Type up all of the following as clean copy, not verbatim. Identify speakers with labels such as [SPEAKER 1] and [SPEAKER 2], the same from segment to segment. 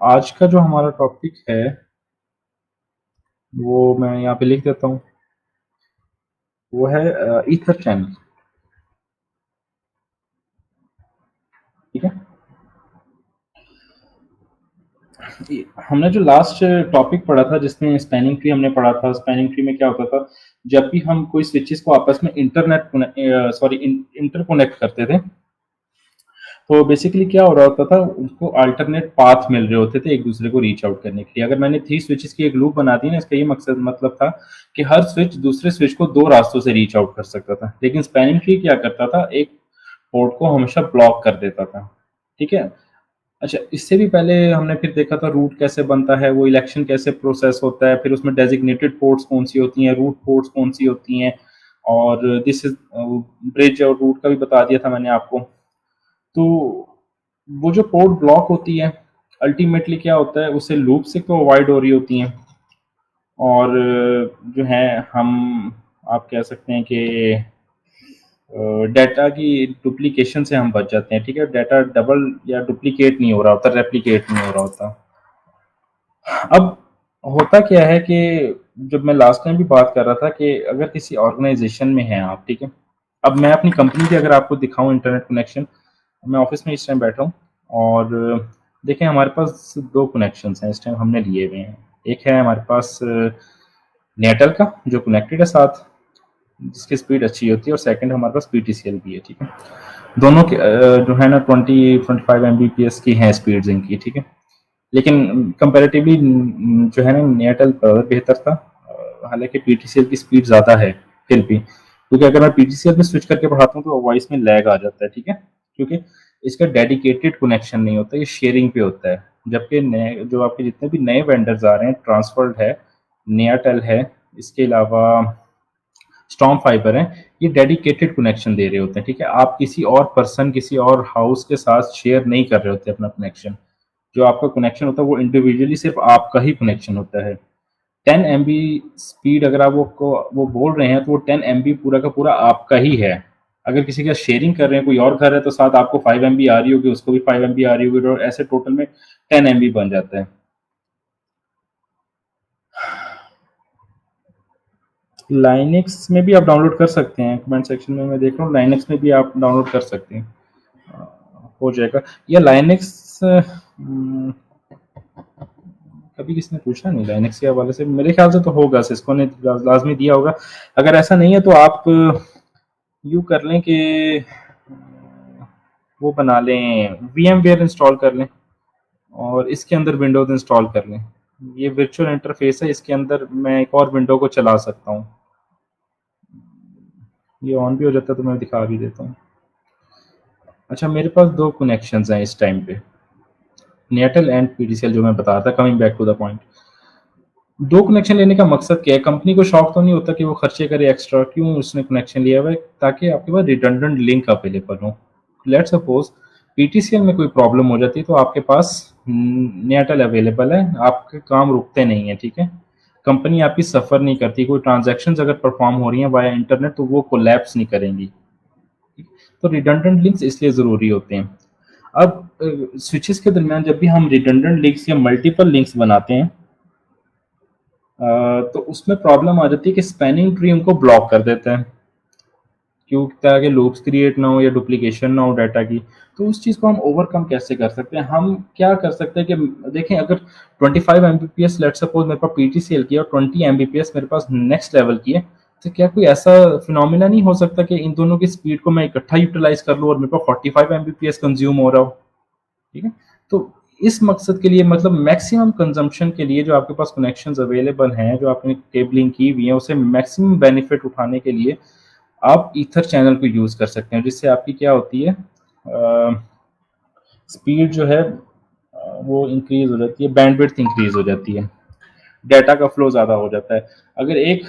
[SPEAKER 1] आज का जो हमारा टॉपिक है वो मैं यहाँ पे लिख देता हूँ। वो है ईथर चैनल। ठीक है। हमने जो लास्ट टॉपिक पढ़ा था जिसमें स्पैनिंग ट्री हमने पढ़ा था, स्पैनिंग ट्री में क्या होता था, जब भी हम कोई स्विचेस को आपस में इंटरकोनेक्ट करते थे तो बेसिकली क्या हो रहा होता था, उनको अल्टरनेट पाथ मिल रहे होते थे एक दूसरे को रीच आउट करने के लिए। अगर मैंने 3 स्विचेस की एक लूप बना दी ना, इसका ये मकसद मतलब था कि हर स्विच दूसरे स्विच को 2 रास्तों से रीच आउट कर सकता था। लेकिन स्पैनिंग ट्री क्या करता था, एक पोर्ट को हमेशा ब्लॉक कर देता था। ठीक है। अच्छा, इससे भी पहले हमने फिर देखा था रूट कैसे बनता है, वो इलेक्शन कैसे प्रोसेस होता है, फिर उसमें डेजिग्नेटेड पोर्ट्स कौन सी होती हैं, रूट पोर्ट्स कौन सी होती हैं, और दिस इज ब्रिज और रूट का भी बता दिया था मैंने आपको। तो वो जो पोर्ट ब्लॉक होती है अल्टीमेटली क्या होता है, उससे लूप से तो अवॉइड हो रही होती हैं, और जो है हम आप कह सकते हैं कि डाटा की डुप्लीकेशन से हम बच जाते हैं। ठीक है। डाटा डबल या डुप्लीकेट नहीं हो रहा होता, रेप्लिकेट नहीं हो रहा होता। अब होता क्या है कि जब मैं लास्ट टाइम भी बात कर रहा था कि अगर किसी ऑर्गेनाइजेशन में हैं आप, ठीक है, अब मैं अपनी कंपनी की अगर आपको दिखाऊं इंटरनेट कनेक्शन, मैं ऑफिस में इस टाइम बैठा हूँ और देखें हमारे पास 2 कनेक्शंस हैं इस टाइम हमने लिए हुए हैं। एक है हमारे पास नेटल का जो कनेक्टेड है साथ, जिसकी स्पीड अच्छी होती है, और सेकंड हमारे पास पीटीसीएल भी है। ठीक है। दोनों के जो है ना 20-25 एमबीपीएस की हैं स्पीड्स इनकी। ठीक है। लेकिन कंपैरेटिवली जो है ना नेटल बेहतर था, हालांकि पीटीसीएल की स्पीड ज़्यादा है फिर भी, क्योंकि अगर मैं पीटीसीएल पे स्विच करके पढ़ाता हूँ तो वॉइस में लैग आ जाता है। ठीक है। क्योंकि इसका डेडिकेटेड कनेक्शन नहीं होता, ये शेयरिंग पे होता है। जबकि नए जो आपके जितने भी नए वेंडर्स आ रहे हैं, ट्रांसफर्ड है, नेयाटेल है, इसके अलावा स्टॉर्म फाइबर है, ये डेडिकेटेड कनेक्शन दे रहे होते हैं। ठीक है। आप किसी और पर्सन, किसी और हाउस के साथ शेयर नहीं कर रहे होते अपना कनेक्शन। जो आपका कनेक्शन होता है वो इंडिविजुअली सिर्फ आपका ही कनेक्शन होता है। 10 एमबी स्पीड अगर आप वो बोल रहे हैं तो वो 10 एमबी पूरा का पूरा आपका ही है। अगर किसी का शेयरिंग कर रहे हैं, कोई और घर है, तो साथ आपको 5 एमबी आ रही होगी, उसको भी 5 एमबी आ रही होगी, और ऐसे टोटल में 10 एमबी बन जाता है। लाइनेक्स में भी आप डाउनलोड कर सकते हैं, कमेंट सेक्शन में मैं देख रहा हूँ, लाइनेक्स में भी आप डाउनलोड कर सकते हैं, हो जाएगा। या लाइनेक्स कभी किसी ने पूछा नहीं लाइनेक्स के हवाले से, मेरे ख्याल से तो होगा, सिस्को ने लाजमी दिया होगा। अगर ऐसा नहीं है तो आप यू कर लें कि वो बना लें, VMware इंस्टॉल कर लें और इसके अंदर विंडोज इंस्टॉल कर लें। ये वर्चुअल इंटरफेस है, इसके अंदर मैं एक और विंडो को चला सकता हूँ। ये ऑन भी हो जाता है तो मैं दिखा भी देता हूँ। अच्छा, मेरे पास 2 कनेक्शंस हैं इस टाइम पे, नेटल एंड पीटीसीएल, जो मैं बता रहा था। Coming back to the point, 2 connection लेने का मकसद क्या है? कंपनी को शौक तो नहीं होता कि वो खर्चे करे एक्स्ट्रा, क्यों उसने कनेक्शन लिया हुआ है? ताकि आपके पास रिडंडेंट लिंक अवेलेबल हो। लेट्स सपोज पीटीसीएल में कोई प्रॉब्लम हो जाती है तो आपके पास नेटल अवेलेबल है, आपके काम रुकते नहीं है। ठीक है। कंपनी आपकी सफ़र नहीं करती, कोई ट्रांजैक्शंस अगर परफॉर्म हो रही हैं वाया इंटरनेट तो वो कोलैप्स नहीं करेंगी। तो रिडंडेंट लिंक्स इसलिए ज़रूरी होते हैं। अब स्विचेस के दरमियान जब भी हम रिडंडेंट लिंक्स या मल्टीपल लिंक्स बनाते हैं तो उसमें प्रॉब्लम आ जाती है कि स्पैनिंग ट्री उनको ब्लॉक कर देता है, क्यों? ताकि लूप्स क्रिएट ना हो या डुप्लीकेशन ना हो डाटा की। तो उस चीज़ को हम ओवरकम कैसे कर सकते हैं? हम क्या कर सकते हैं कि देखें, अगर 25 एमबीपीएस लेट्स सपोज मेरे पास पीटीसीएल की और 20 एमबीपीएस मेरे पास नेक्स्ट लेवल की है, तो क्या कोई ऐसा फिनोमिना नहीं हो सकता कि इन दोनों की स्पीड को मैं इकट्ठा यूटिलाइज कर लूँ और मेरे पास 45 एमबीपीएस कंज्यूम हो रहा हो? ठीक है। तो इस मकसद के लिए, मतलब मैक्सिमम कंजम्पशन के लिए, जो आपके पास कनेक्शंस अवेलेबल हैं, जो आपने केबलिंग की हुई है, उसे मैक्सिमम बेनिफिट उठाने के लिए आप ईथर चैनल को यूज़ कर सकते हैं, जिससे आपकी क्या होती है, स्पीड जो है वो इंक्रीज हो जाती है, बैंडविड्थ इंक्रीज हो जाती है, डाटा का फ्लो ज़्यादा हो जाता है। अगर एक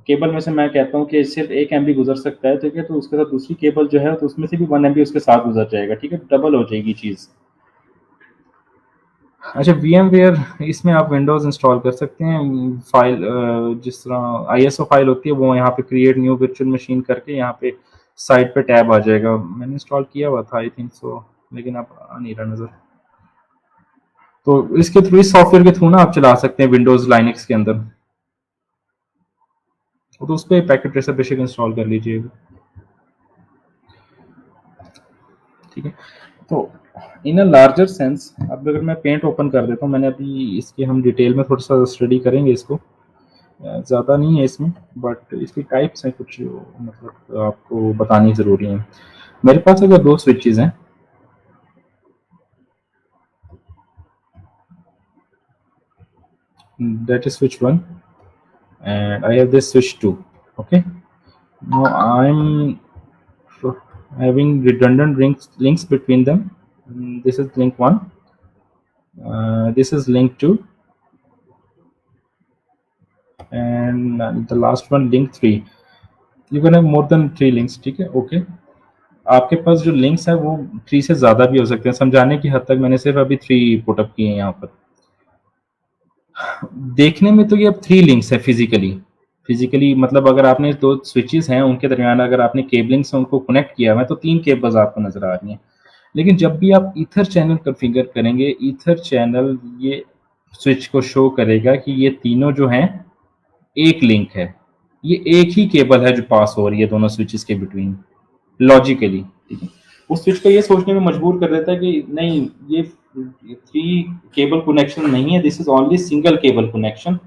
[SPEAKER 1] केबल में से मैं कहता हूँ कि सिर्फ 1 एमबी गुजर सकता है, ठीक है, तो उसके साथ दूसरी केबल जो है तो उसमें से भी 1 एमबी उसके साथ गुजर जाएगा। ठीक है। डबल हो जाएगी चीज़। अच्छा, VMware इसमें आप विंडोज़ इंस्टॉल कर सकते हैं। फाइल जिस तरह ISO फाइल होती है वो यहाँ पे क्रिएट न्यू वर्चुअल मशीन करके यहाँ पे साइड पे टैब आ जाएगा। मैंने इंस्टॉल किया हुआ था आई थिंक सो, लेकिन अब आ नहीं रहा नज़र। तो इसके थ्रू, इस सॉफ्टवेयर के थ्रू ना आप चला सकते हैं विंडोज लाइनक्स के अंदर। तो उस पर पैकेट ट्रेसर बेशक इंस्टॉल कर लीजिएगा। ठीक है, तो इन अ लार्जर सेंस, अब अगर मैं पेंट ओपन कर देता हूँ, मैंने अभी इसके, हम डिटेल में थोड़ा सा स्टडी करेंगे इसको, ज़्यादा नहीं है इसमें, बट इसकी टाइप्स हैं कुछ, मतलब आपको बतानी ज़रूरी है। मेरे पास अगर दो स्विचेस हैं, that is switch 1 and I have this switch 2. Okay, now I'm having redundant links between them. This is link 1, this is link 2, and the last one link 3. You can have more than 3 links. ठीक है, okay. आपके पास जो links है वो 3 से ज़्यादा भी हो सकते हैं। समझाने की हद तक मैंने सिर्फ अभी 3 पुटअप किए हैं यहाँ पर। देखने में तो ये अब 3 लिंक्स है फिजिकली, मतलब अगर आपने दो स्विचेस हैं उनके दरमियान अगर आपने केबलिंग से उनको कनेक्ट किया हुआ है तो 3 केबल्स आपको नजर आ रही हैं। लेकिन जब भी आप ईथर चैनल कॉन्फ़िगर करेंगे, ईथर चैनल ये स्विच को शो करेगा कि ये तीनों जो हैं एक लिंक है, ये एक ही केबल है जो पास हो रही है दोनों स्विचेस के बिटवीन, लॉजिकली। ठीक है, उस स्विच को ये सोचने में मजबूर कर देता है कि नहीं, ये 3 केबल कनेक्शन नहीं है, this is only single cable connection.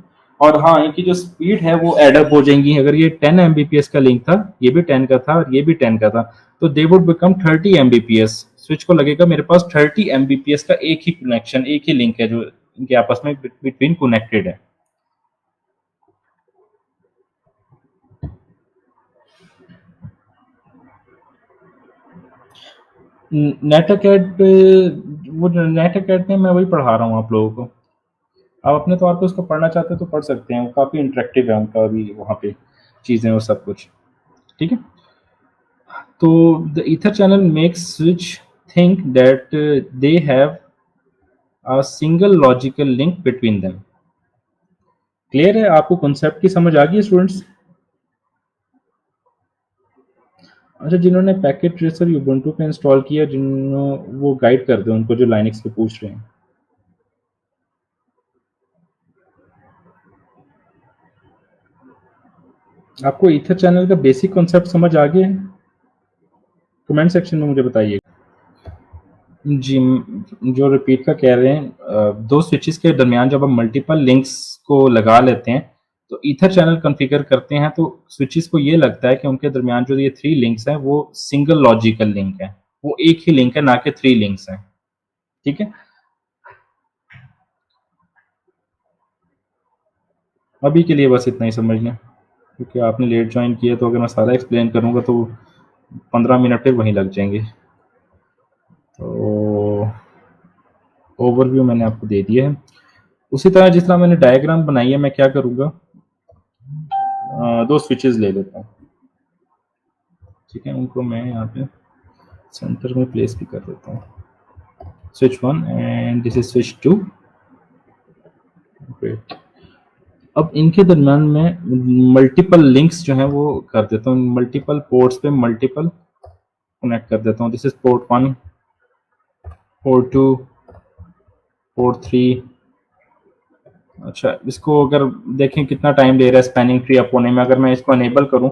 [SPEAKER 1] और हाँ, इनकी जो स्पीड है वो एडअप हो जाएंगी। अगर ये 10 Mbps का लिंक था, ये भी 10 का था और ये भी 10 का था, तो they would become 30 Mbps। Switch को लगेगा मेरे पास 30 Mbps का एक ही कनेक्शन, एक ही लिंक है जो इनके आपस में बिटवीन कनेक्टेड है। नेट अकेड पे, वो नेट अकेड में मैं वही पढ़ा रहा हूँ आप लोगों को। आप अपने तौर पे उसको पढ़ना चाहते हैं तो पढ़ सकते हैं, वो काफ़ी इंटरेक्टिव है उनका भी वहाँ पे चीज़ें और सब कुछ। ठीक है, तो the ether channel makes switch think that they have a single logical link between them. Clear है? आपको कॉन्सेप्ट की समझ आ गई स्टूडेंट्स? अच्छा, जिन्होंने पैकेट ट्रेसर यूबुंटू पे इंस्टॉल किया, जिन्होंने वो गाइड कर दो उनको जो लाइनक्स पे पूछ रहे हैं। आपको ईथर चैनल का बेसिक कॉन्सेप्ट समझ आ गया है? कमेंट सेक्शन में मुझे बताइए। जी, जो रिपीट का कह रहे हैं, दो स्विचेस के दरमियान जब हम मल्टीपल लिंक्स को लगा लेते हैं तो ईथर चैनल कॉन्फ़िगर करते हैं, तो स्विचेस को ये लगता है कि उनके दरमियान जो ये 3 लिंक्स हैं वो सिंगल लॉजिकल लिंक है, वो एक ही लिंक है, ना कि 3 लिंक्स हैं। ठीक है, अभी के लिए बस इतना ही समझ लें, क्योंकि आपने लेट ज्वाइन किया, तो अगर मैं सारा एक्सप्लेन करूँगा तो 15 मिनट फिर वहीं लग जाएंगे। तो ओवरव्यू मैंने आपको दे दिया है। उसी तरह जिस तरह मैंने डायग्राम बनाई है, मैं क्या करूँगा, 2 स्विचेस ले लेता हूँ। ठीक है, उनको मैं यहाँ पे सेंटर में प्लेस भी कर देता हूँ। Switch 1 and this is switch 2। Great. अब इनके दरमियान में मल्टीपल लिंक्स जो हैं वो कर देता हूँ, मल्टीपल पोर्ट्स पे मल्टीपल कनेक्ट कर देता हूँ। This is port 1, port 2, port 3। अच्छा, इसको अगर देखें कितना टाइम ले रहा है स्पैनिंग ट्री अप होने में। अगर मैं इसको अनेबल करूँ,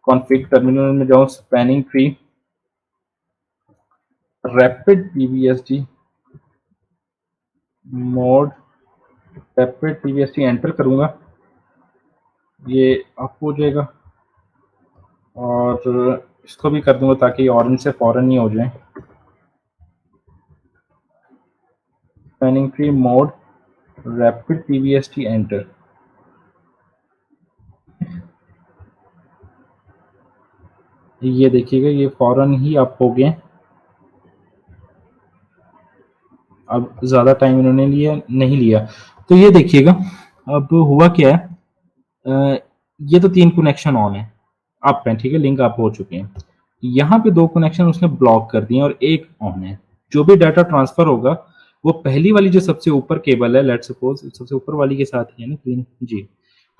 [SPEAKER 1] कॉन्फ़िग टर्मिनल में जाऊँ, spanning tree rapid PVST mode, rapid PVST enter करूँगा, ये अप हो जाएगा। और इसको भी कर दूंगा ताकि ऑरेंज से फॉरन ही हो जाए। Spanning tree mode rapid PVST enter. ये देखिएगा, ये फॉरन ही अप हो गए। अब ज़्यादा टाइम इन्होंने लिया नहीं लिया, तो ये देखिएगा अब हुआ क्या है। ये तो 3 कनेक्शन ऑन है, अप है। ठीक है, लिंक अप हो चुके हैं। यहाँ पे 2 कनेक्शन उसने ब्लॉक कर दिए और एक ऑन है। जो भी डाटा ट्रांसफर होगा वो पहली वाली जो सबसे ऊपर केबल है, लेट्स सपोज सबसे ऊपर वाली के साथ ही है ना, ग्रीन जी,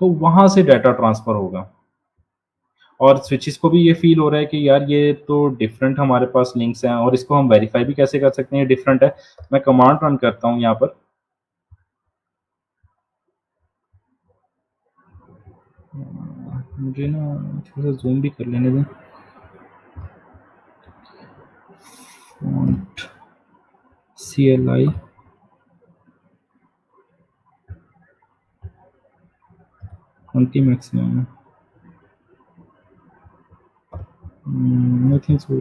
[SPEAKER 1] तो वहां से डाटा ट्रांसफर होगा। और स्विचेस को भी ये फील हो रहा है कि यार ये तो डिफरेंट हमारे पास लिंक्स हैं, और इसको हम वेरीफाई भी कैसे कर सकते हैं ये डिफरेंट है। मैं कमांड रन करता हूँ यहाँ पर, मुझे ना थोड़ा सा जूम भी कर लेने दें। फॉन्ट CLI 20 मैक्सिमम है। आई थिंक सो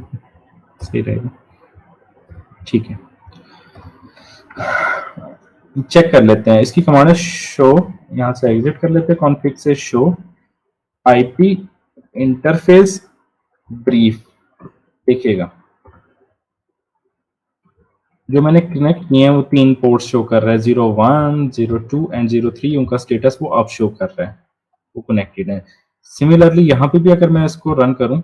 [SPEAKER 1] सही रहेगा। ठीक है, चेक कर लेते हैं। इसकी कमांड है शो, यहाँ से एग्जिट कर लेते हैं कॉन्फ़िग से, शो आईपी इंटरफेस ब्रीफ। देखिएगा जो मैंने कनेक्ट किए हैं वो 3 पोर्ट्स शो कर रहा है, 01, 02 एंड 03। उनका स्टेटस वो अब शो कर रहा है, वो कनेक्टेड है। सिमिलरली यहाँ पे भी अगर मैं इसको रन करूं,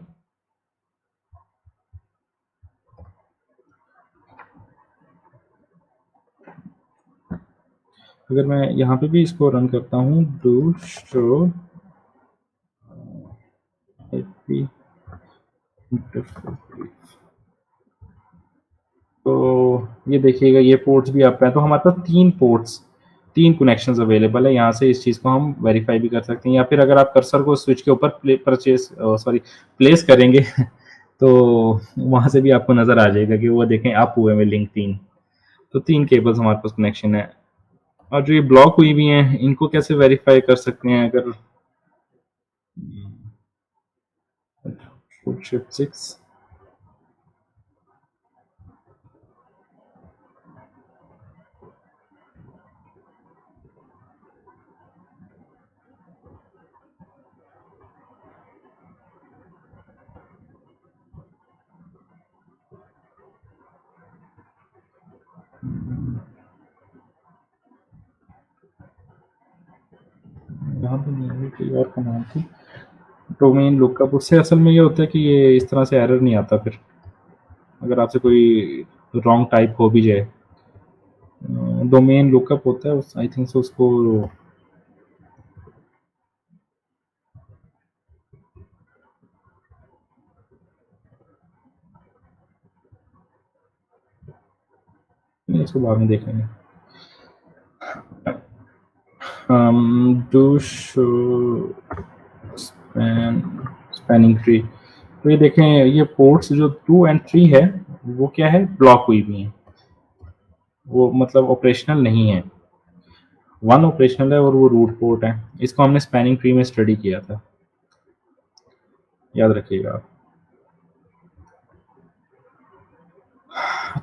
[SPEAKER 1] अगर मैं यहाँ पे भी इसको रन करता हूँ, डू शो आईपी इंटरफेस, तो ये देखिएगा ये पोर्ट्स भी आप हैं। तो हमारे पास 3 कनेक्शंस अवेलेबल है। यहाँ से इस चीज़ को हम वेरीफाई भी कर सकते हैं, या फिर अगर आप कर्सर को स्विच के ऊपर प्लेस करेंगे तो वहाँ से भी आपको नज़र आ जाएगा कि वो देखें अप हुए में लिंक 3। तो 3 केबल्स हमारे पास कनेक्शन है। और जो ये ब्लॉक हुई भी हैं इनको कैसे वेरीफाई कर सकते हैं? अगर शिफ्ट 6, यहाँ पे नहीं है, कोई और कमांड थी, डोमेन लुकअप। उससे असल में ये होता है कि ये इस तरह से एरर नहीं आता फिर, अगर आपसे कोई रॉन्ग टाइप हो भी जाए। डोमेन लुकअप होता है, आई थिंक से उसको नहीं, इसको बाद में देख लेंगे। Do show spanning tree. तो ये देखें, ये पोर्ट्स जो 2 एंड 3 है वो क्या है, ब्लॉक हुई भी हैं, वो मतलब ऑपरेशनल नहीं है। 1 ऑपरेशनल है और वो रूट पोर्ट है। इसको हमने स्पैनिंग ट्री में स्टडी किया था, याद रखिएगा आप।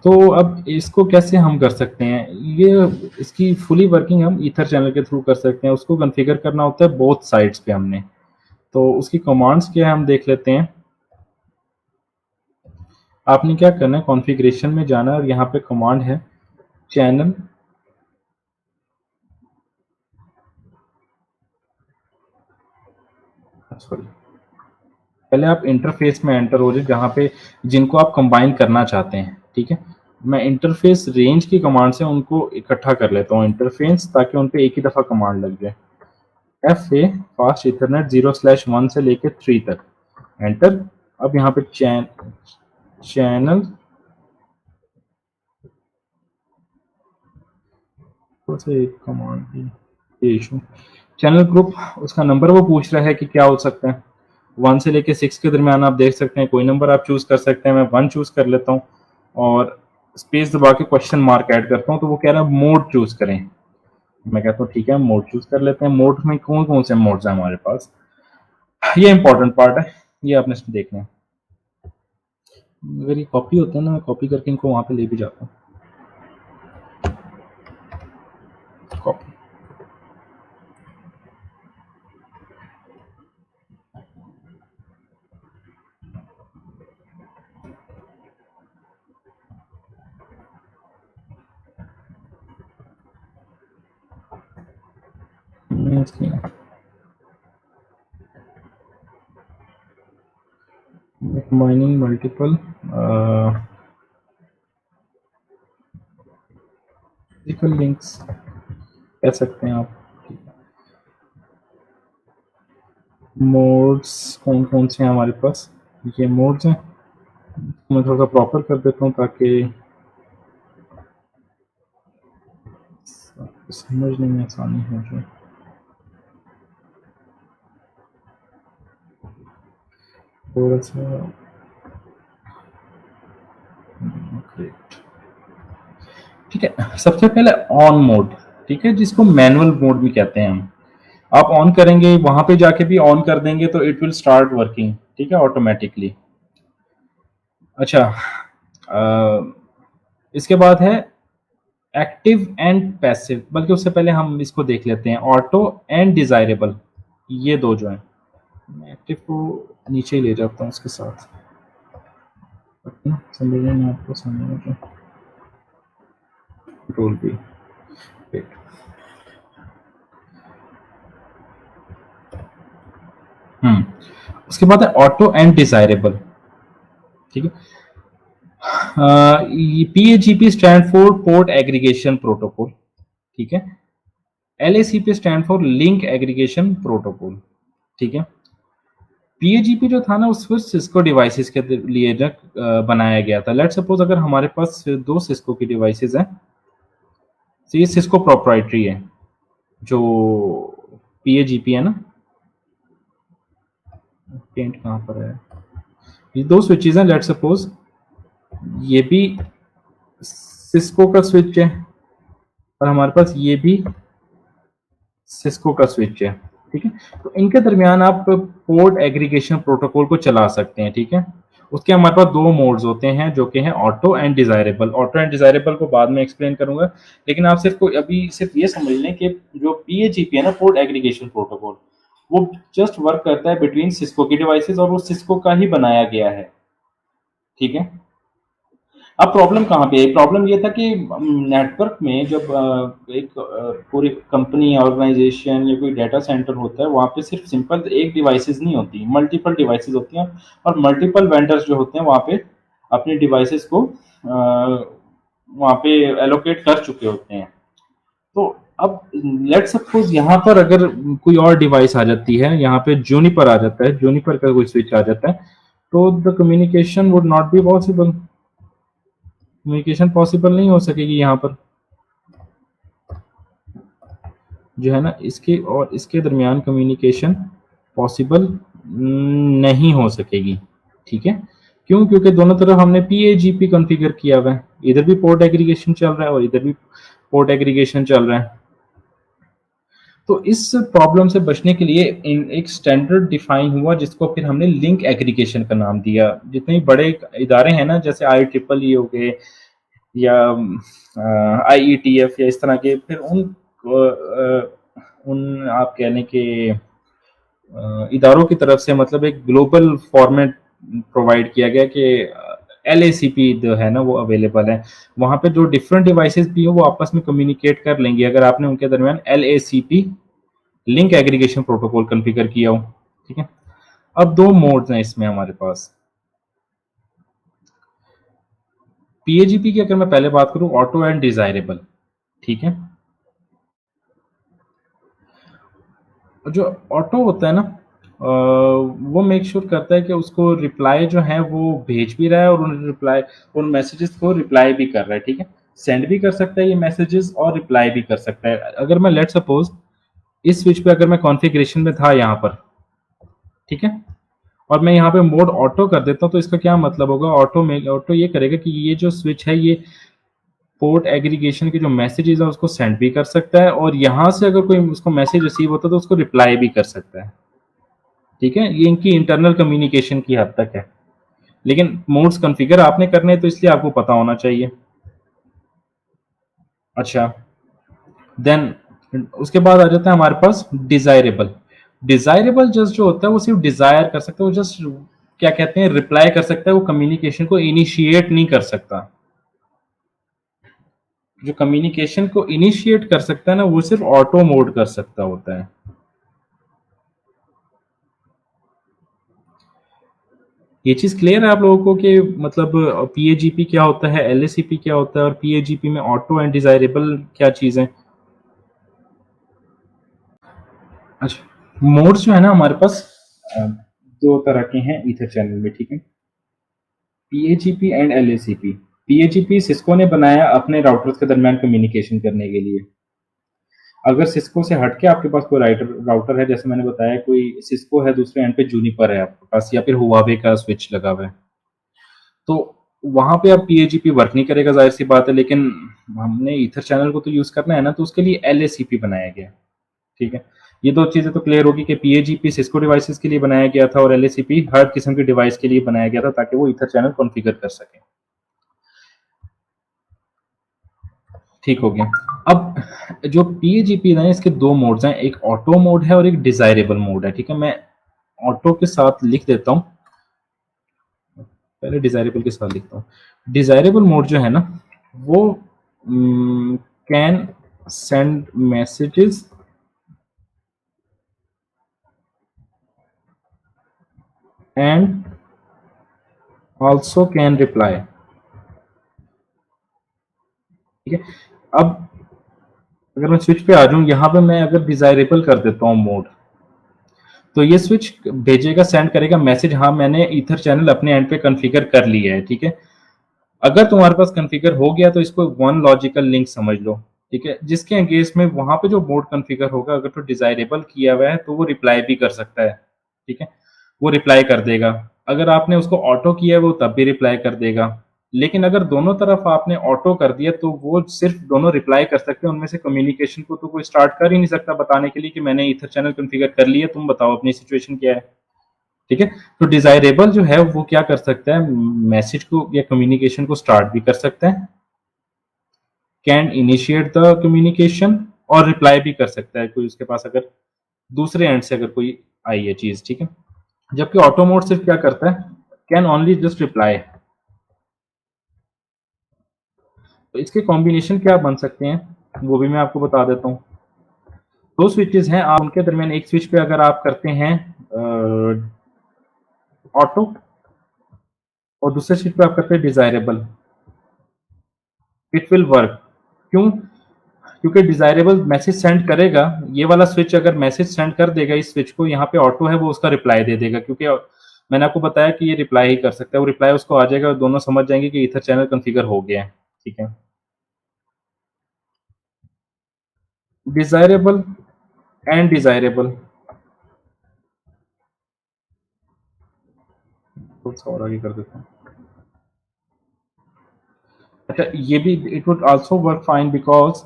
[SPEAKER 1] तो अब इसको कैसे हम कर सकते हैं? ये इसकी फुली वर्किंग हम ईथर चैनल के थ्रू कर सकते हैं। उसको कॉन्फ़िगर करना होता है बोथ साइड्स पे हमने। तो उसकी कमांड्स क्या है हम देख लेते हैं। आपने क्या करना है, कॉन्फ़िगरेशन में जाना है और यहाँ पे कमांड है चैनल, सॉरी, पहले आप इंटरफेस में एंटर हो जाए जहाँ पे जिनको आप कंबाइन करना चाहते हैं। ठीक है, मैं इंटरफेस रेंज की कमांड से उनको इकट्ठा कर लेता हूँ इंटरफेस, ताकि उन पे एक ही दफ़ा कमांड लग जाए। FA फास्ट इथरनेट 0/1 से लेके 3 तक, एंटर। अब यहाँ पे चैनल से एक कमांड की ये इशू, चैनल ग्रुप उसका नंबर वो पूछ रहा है कि क्या हो सकता है। 1 से लेके 6 के दरमियान आप देख सकते हैं, कोई नंबर आप चूज कर सकते हैं। मैं 1 चूज कर लेता हूँ और स्पेस दबा के क्वेश्चन मार्क ऐड करता हूँ, तो वो कह रहा है मोड चूज करें। मैं कहता हूँ ठीक है, मोड चूज कर लेते हैं। मोड में कौन कौन से मोड्स हैं हमारे पास, ये इंपॉर्टेंट पार्ट है, ये आपने देखना है। अगर ये कॉपी होता है ना, मैं कॉपी करके इनको वहाँ पे ले भी जाता हूँ। Copy, mining multiple physical links कह सकते हैं आप। मोड्स कौन कौन से हैं हमारे पास, ये मोड्स हैं। मैं थोड़ा सा प्रॉपर कर देता हूँ ताकि समझने में आसानी हो जाए। थोड़ा सा great। ठीक है, सबसे पहले ऑन मोड, ठीक है, जिसको मैनुअल मोड भी कहते हैं हम। आप ऑन करेंगे, वहां पे जाके भी ऑन कर देंगे तो इट विल स्टार्ट वर्किंग, ठीक है, ऑटोमेटिकली। अच्छा, इसके बाद है एक्टिव एंड पैसिव, बल्कि उससे पहले हम इसको देख लेते हैं, ऑटो एंड डिजायरेबल, ये दो जो है। मैं एक्टिव को नीचे ही ले जाता हूँ उसके साथ, समझ में आपको समझ में कंट्रोल भी। Wait। उसके बाद है ऑटो एंड डिजायरेबल, ठीक है। PAGP stand for port aggregation protocol, ठीक है। LACP stand for link aggregation protocol, ठीक है। PAGP जो था ना, उस पर सिस्को डिवाइसेस के लिए बनाया गया था। लेट्स सपोज अगर हमारे पास दो सिस्को की डिवाइसेस हैं, तो ये सिस्को प्रोप्राइटरी है, जो PAGP है ना, पेंट कहाँ पर है, ये दो स्विचेस हैं। लेट्स सपोज ये भी सिस्को का स्विच है और हमारे पास ये भी सिस्को का स्विच है, ठीक है। तो इनके दरमियान आप पोर्ट एग्रीगेशन प्रोटोकॉल को चला सकते हैं, ठीक है। उसके हमारे पास दो मोड्स होते हैं, जो कि हैं auto and desirable. Auto and desirable को बाद में एक्सप्लेन करूंगा, लेकिन आप सिर्फ अभी सिर्फ ये समझ लें कि जो PAGP है ना, पोर्ट एग्रीगेशन प्रोटोकॉल, वो जस्ट वर्क करता है बिटवीन सिस्को की डिवाइसेस, और वो सिस्को का ही बनाया गया है, ठीक है। अब प्रॉब्लम कहाँ पे है? प्रॉब्लम ये था कि नेटवर्क में जब एक पूरी कंपनी, ऑर्गेनाइजेशन या कोई डाटा सेंटर होता है, वहाँ पे सिर्फ सिंपल एक डिवाइसेस नहीं होती, मल्टीपल डिवाइसेस होती हैं, और मल्टीपल वेंडर्स जो होते हैं वहाँ पे अपनी डिवाइसेस को वहाँ पे एलोकेट कर चुके होते हैं। तो अब लेट्स सपोज यहाँ पर अगर कोई और डिवाइस आ जाती है, यहाँ पे जूनिपर आ जाता है, जूनिपर का कोई स्विच आ जाता है, तो the communication would not be possible, communication possible नहीं हो सकेगी यहाँ पर, जो है ना, इसके और इसके दरमियान कम्युनिकेशन पॉसिबल नहीं हो सकेगी, ठीक है। क्यों? क्योंकि दोनों तरफ हमने PAGP कॉन्फ़िगर किया हुआ है, इधर भी पोर्ट एग्रीगेशन चल रहा है और इधर भी पोर्ट एग्रीगेशन चल रहा है। तो इस प्रॉब्लम से बचने के लिए एक स्टैंडर्ड डिफाइन हुआ, जिसको फिर हमने लिंक एग्रीगेशन का नाम दिया। जितने बड़े इदारे हैं ना, जैसे IEEE हो गए या IETF या इस तरह के, फिर उन आप कह लें कि इदारों की तरफ से, मतलब एक ग्लोबल फॉर्मेट प्रोवाइड किया गया कि LACP जो है ना वो अवेलेबल है, वहाँ पे जो डिफरेंट डिवाइसेस भी हो वो आपस में कम्युनिकेट कर लेंगे अगर आपने उनके दरमियान LACP link aggregation protocol configure किया हो, ठीक है। अब दो मोड्स हैं इसमें हमारे पास। PAGP की अगर मैं पहले बात करूं, ऑटो एंड डिजायरेबल, ठीक है। जो ऑटो होता है ना, वो मेक श्योर करता है कि उसको रिप्लाई जो है वो भेज भी रहा है, और उन मैसेजेस को रिप्लाई भी कर रहा है, ठीक है। सेंड भी कर सकता है ये मैसेजेस और रिप्लाई भी कर सकता है। अगर मैं लेट सपोज इस स्विच पे अगर मैं कॉन्फ़िगरेशन में था यहाँ पर, ठीक है, और मैं यहाँ पे मोड ऑटो कर देता हूँ, तो इसका क्या मतलब होगा? ऑटो ये करेगा कि ये जो स्विच है, ये पोर्ट एग्रीगेशन के जो मैसेजेस है उसको सेंड भी कर सकता है, और यहाँ से अगर कोई उसको मैसेज रिसीव होता है तो उसको रिप्लाई भी कर सकता है, ठीक है। ये इनकी इंटरनल कम्युनिकेशन की हद तक है, लेकिन मोड्स कॉन्फ़िगर आपने करने हैं, तो इसलिए आपको पता होना चाहिए। अच्छा, देन उसके बाद आ जाता है हमारे पास डिजायरेबल। डिजायरेबल जस्ट जो होता है वो सिर्फ डिजायर कर सकता है, वो जस्ट क्या कहते हैं, रिप्लाई कर सकता है, वो कम्युनिकेशन को इनिशिएट नहीं कर सकता। जो कम्युनिकेशन को इनिशिएट कर सकता है ना, वो सिर्फ ऑटो मोड कर सकता होता है। ये चीज क्लियर है आप लोगों को कि मतलब PAGP क्या होता है, LACP क्या होता है, और PAGP में ऑटो एंड डिजायरेबल क्या चीज है? अच्छा, मोड्स जो है ना हमारे पास दो तरह के हैं ईथर चैनल में, ठीक है। PAGP and LACP। PAGP Cisco ने बनाया अपने राउटर्स के दरमियान कम्युनिकेशन करने के लिए, अगर सिस्को से हट के आपके पास कोई राइटर राउटर है, जैसे मैंने बताया कोई सिस्को है, दूसरे एंड पे जूनिपर है आपके पास या फिर हुआवे का स्विच लगा हुआ है। तो वहाँ पे अब पीएजीपी वर्क नहीं करेगा, ज़ाहिर-सी बात है, लेकिन हमने ईथर चैनल को तो यूज़ करना है ना, तो उसके लिए एलएसीपी बनाया गया है, ठीक है? ये 2 चीज़ें तो क्लियर होगी कि पीएजीपी सिस्को डिवाइसेज़ के लिए बनाया गया था और एलएसीपी हर किस्म के डिवाइस के लिए बनाया गया था ताकि वो ईथर चैनल कॉन्फ़िगर कर सकें। ठीक हो गया। अब जो पीएजीपी है इसके 2 मोड्स हैं, एक ऑटो मोड है और एक डिज़ायरेबल मोड है, ठीक है? मैं ऑटो के साथ लिख देता हूँ, पहले डिज़ायरेबल के साथ लिखता हूँ। डिज़ायरेबल मोड जो है ना, वो can send messages and also can reply, ठीक है? अब अगर मैं स्विच पे आ जाऊँ, यहाँ पे मैं अगर डिज़ायरेबल कर देता हूँ मोड, तो ये स्विच भेजेगा, सेंड करेगा मैसेज, हाँ, मैंने ईथर चैनल अपने एंड पे कॉन्फ़िगर कर लिया है, ठीक है? अगर तुम्हारे पास कॉन्फ़िगर हो गया तो इसको वन लॉजिकल लिंक समझ लो, ठीक है? जिसके अगेंस्ट में वहाँ पे जो मोड कॉन्फ़िगर होगा, अगर तो डिज़ायरेबल किया हुआ है तो वो रिप्लाई भी कर सकता है, ठीक है? वो रिप्लाई कर देगा। अगर आपने उसको ऑटो किया है वो तब भी रिप्लाई कर देगा। लेकिन अगर दोनों तरफ आपने ऑटो कर दिया तो वो सिर्फ़ दोनों रिप्लाई कर सकते हैं, उनमें से कम्युनिकेशन को तो कोई स्टार्ट कर ही नहीं सकता बताने के लिए कि मैंने ईथर चैनल कॉन्फ़िगर कर लिया, तुम बताओ अपनी सिचुएशन क्या है? ठीक है? तो डिज़ायरेबल जो है वो क्या कर सकता है, मैसेज को या कम्युनिकेशन को स्टार्ट भी कर सकता है, कैन इनिशिएट द कम्युनिकेशन, और रिप्लाई भी कर सकता है कोई उसके पास अगर दूसरे एंड से अगर कोई आई है चीज़, ठीक है? जबकि ऑटो मोड सिर्फ क्या करता है, कैन ओनली जस्ट रिप्लाई। तो इसके कॉम्बिनेशन क्या बन सकते हैं वो भी मैं आपको बता देता हूँ। 2 स्विचेज़ हैं, आप उनके दरमियान एक स्विच पे अगर आप करते हैं ऑटो और दूसरे स्विच पे आप करते हैं डिज़ायरेबल, इट विल वर्क। क्यों? क्योंकि डिज़ायरेबल मैसेज सेंड करेगा, ये वाला स्विच अगर मैसेज सेंड कर देगा इस स्विच को, यहाँ पे ऑटो है वो उसका रिप्लाई दे देगा, क्योंकि मैंने आपको बताया कि ये रिप्लाई ही कर सकता है, वो रिप्लाई उसको आ जाएगा और दोनों समझ जाएंगे कि ईथर चैनल कॉन्फ़िगर हो गया है, ठीक है? डिज़ायरेबल एंड डिज़ायरेबल, थोड़ा-सा और आगे कर देता हूँ। अच्छा, ये भी it would also work fine because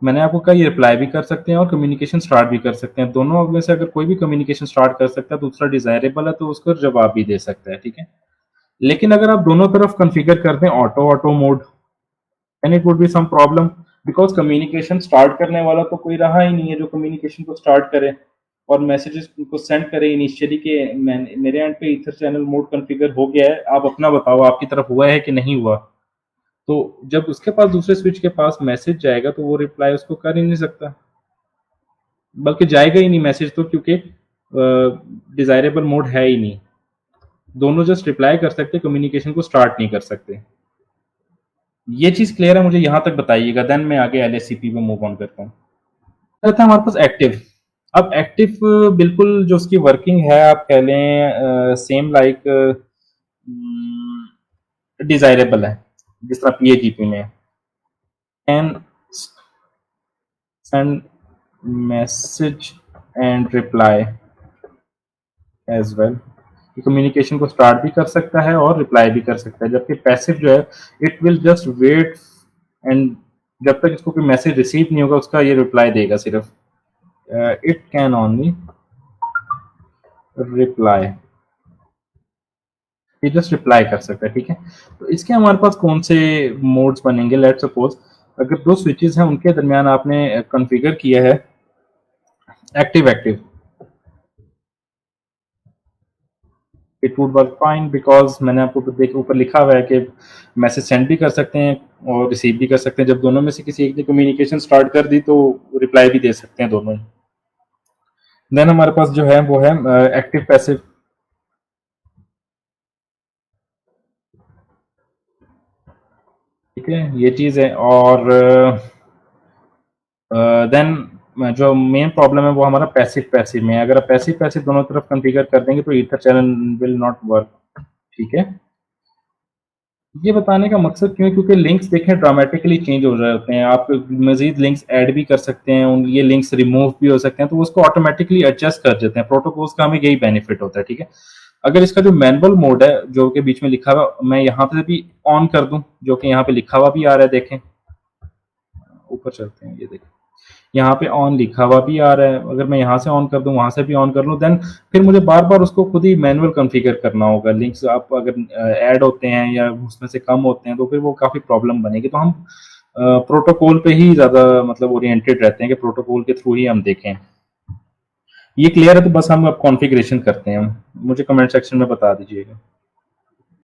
[SPEAKER 1] मैंने आपको कहा ये रिप्लाई भी कर सकते हैं और कम्युनिकेशन स्टार्ट भी कर सकते हैं। दोनों में से अगर कोई भी कम्युनिकेशन स्टार्ट कर सकता है, दूसरा डिज़ायरेबल है तो उसको जवाब भी दे सकता है, ठीक है? लेकिन अगर आप दोनों तरफ कॉन्फ़िगर कर दें auto mode, then it would be some problem because communication start करने वाला तो कोई रहा ही नहीं है जो कम्युनिकेशन को स्टार्ट करे और मैसेजेस को सेंड करे इनिशियली कि मेरे एंड पे ईथर चैनल मोड कॉन्फ़िगर हो गया है, आप अपना बताओ आपकी तरफ हुआ है कि नहीं हुआ? तो जब उसके पास दूसरे स्विच के पास मैसेज जाएगा तो वो रिप्लाई उसको कर ही नहीं सकता, बल्कि जाएगा ही नहीं मैसेज तो, क्योंकि डिज़ायरेबल मोड है ही नहीं। दोनों जस्ट रिप्लाई कर सकते, कम्युनिकेशन को स्टार्ट नहीं कर सकते। ये चीज़ क्लियर है, मुझे यहाँ तक बताइएगा, देन मैं आगे एलएसीपी पे मूव ऑन करता हूँ। रहता है हमारे पास एक्टिव। अब एक्टिव बिल्कुल जो उसकी वर्किंग है आप कह लें सेम लाइक डिज़ायरेबल है, जिस तरह पीएजीपी में can send message and reply as well, communication को स्टार्ट भी कर सकता है और रिप्लाई भी कर सकता है, जबकि पैसिव जो है it will just wait and जब तक इसको कोई मैसेज रिसीव नहीं होगा उसका ये रिप्लाई देगा सिर्फ, इट कैन ओनली रिप्लाई, ये जस्ट रिप्लाई कर सकता है, ठीक है? तो इसके हमारे पास कौन से मोड्स बनेंगे, लेट सपोज अगर 2 स्विचेस हैं उनके दरमियान आपने कॉन्फ़िगर किया है active active, it would work fine because मैंने आपको देखो ऊपर लिखा हुआ है कि मैसेज सेंड भी कर सकते हैं और रिसीव भी कर सकते हैं। जब दोनों में से किसी एक ने कम्युनिकेशन स्टार्ट कर दी तो रिप्लाई भी दे सकते हैं दोनों ही। देन हमारे पास जो है वो है एक्टिव पैसिव, ठीक है? ये चीज़ है और देन जो मेन प्रॉब्लम है वो हमारा पैसिव पैसिव में है। अगर आप पैसिव पैसिव दोनों तरफ कॉन्फ़िगर कर देंगे तो ether channel will not work, ठीक है? ये बताने का मकसद क्यों है, क्योंकि लिंक्स देखें ड्रामेटिकली चेंज हो रहे होते हैं। आप मज़ीद लिंक्स ऐड भी कर सकते हैं, उन ये लिंक्स रिमूव भी हो सकते हैं, तो वो उसको ऑटोमैटिकली एडजस्ट कर देते हैं। प्रोटोकॉल्स का हमें यही बेनिफिट होता है, ठीक है? अगर इसका जो मैनुअल मोड है, जो कि बीच में लिखा हुआ, मैं यहाँ पे भी ऑन कर दूँ, जो कि यहाँ पे लिखा हुआ भी आ रहा है, देखें। ऊपर चलते हैं, ये देखें। यहाँ पे ऑन लिखा हुआ भी आ रहा है, अगर मैं यहाँ से ऑन कर दूँ, वहाँ से भी ऑन कर लूँ, देन फिर मुझे बार-बार उसको खुद ही मैनुअल कॉन्फ़िगर करना होगा। लिंक्स आप अगर ऐड होते हैं या उसमें से कम होते हैं, तो फिर वो काफ़ी प्रॉब्लम बनेगी। तो हम प्रोटोकॉल पे ही ज़्यादा मतलब ओरिएंटेड रहते हैं कि प्रोटोकॉल के थ्रू ही हम देखें। ये क्लियर है, तो बस हम अब कॉन्फ़िगरेशन करते हैं। मुझे कमेंट सेक्शन में बता दीजिएगा।